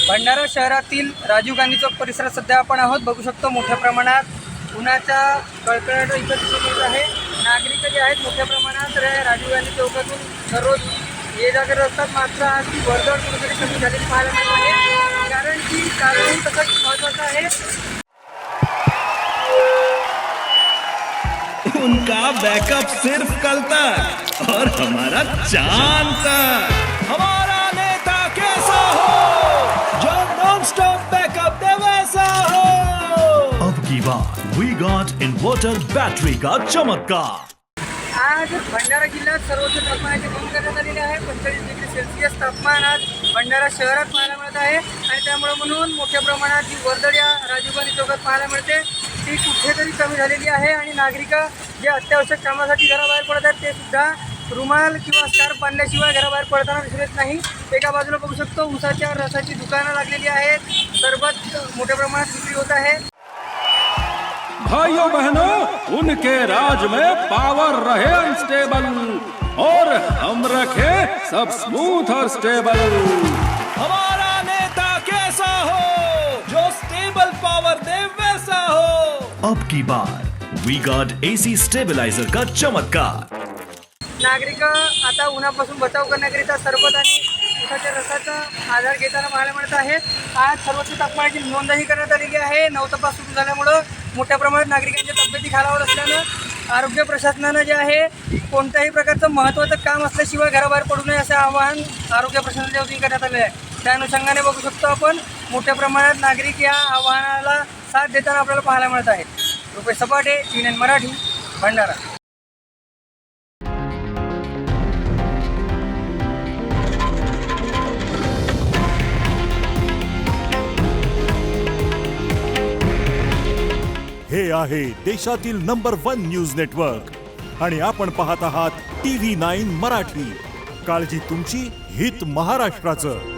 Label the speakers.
Speaker 1: भंडारा शहरातील राजीव गांधी चौक परिसरात सध्या आपण आहोत. बघू शकतो मोठ्या प्रमाणात उन्हाचा कळकळाट इथं दिसून येत आहे. नागरिक जे आहेत मोठ्या प्रमाणात राजीव गांधी चौकातून दररोज ये जा करत असतात. मात्र आज ती वर्दळ कुठेतरी कमी झालेली पाहायला मिळत आहे. कारण की कारण तसंच महत्त्वाचं आहे.
Speaker 2: उनका बैकअप सिर्फ कल तक और हमारा चांद तक। हमारा नेता कैसा हो जो नॉन स्टॉप बैकअप दे वैसा हो। अब की बार वी गॉट इन्वर्टर बैटरी का चमत्कार।
Speaker 1: आज भंडारा जिल्ह्यात सर्वोच्च तापमानाची नोंद करण्यात आलेली आहे. 45 डिग्री सेल्सिअस तापमान आज भंडारा शहरात पाहायला मिळत आहे. आणि त्यामुळे म्हणून मोठ्या प्रमाणात जी वर्दळ या राजीव गांधी चौकात पाहायला मिळते ती कुठेतरी कमी झालेली आहे. आणि नागरिक जे अत्यावश्यक कामासाठी घराबाहेर पडत आहेत ते सुद्धा रुमाल किंवा स्कार्फ बांधल्याशिवाय घराबाहेर पडताना दिसून येत नाही. एका बाजूला बघू शकतो ऊसाच्या रसाची दुकानं लागलेली आहेत. सरबत मोठ्या प्रमाणात विक्री होत आहे.
Speaker 3: भाइयों बहनों, उनके राज में पावर रहे अनस्टेबल और हम रखे सब स्मूथ और स्टेबल।
Speaker 2: हमारा नेता कैसा हो जो स्टेबल पावर दे वैसा हो। अब की बार वी गॉट एसी स्टेबलाइजर का चमत्कार।
Speaker 1: नागरिक आता उन्हापासून बचाव करण्याकरिता सरबत आणि ऊसाच्या रसाचा आधार घेताना पाहायला मिळत आहे. आज सर्वोच्च तापमानाची नोंदही करण्यात आलेली आहे. नवतपास सुरू झाल्यामुळं मोठ्या प्रमाणात नागरिकांच्या तब्येती खालावत असल्यानं आरोग्य प्रशासनानं जे आहे कोणत्याही प्रकारचं महत्त्वाचं काम असल्याशिवाय घराबाहेर पडू नये असं आवाहन आरोग्य प्रशासनाच्या वतीने करण्यात आले आहे. त्या अनुषंगाने बघू शकतो आपण मोठ्या प्रमाणात नागरिक या आवाहनाला साथ देताना आपल्याला पाहायला मिळत आहेत. रुपेश सपाटे, CNN मराठी, भंडारा.
Speaker 4: हे आहे देशातील नंबर 1 न्यूज नेटवर्क आणि आपण पाहत आहात TV9 मराठी. काळजी तुमची, हित महाराष्ट्राचं.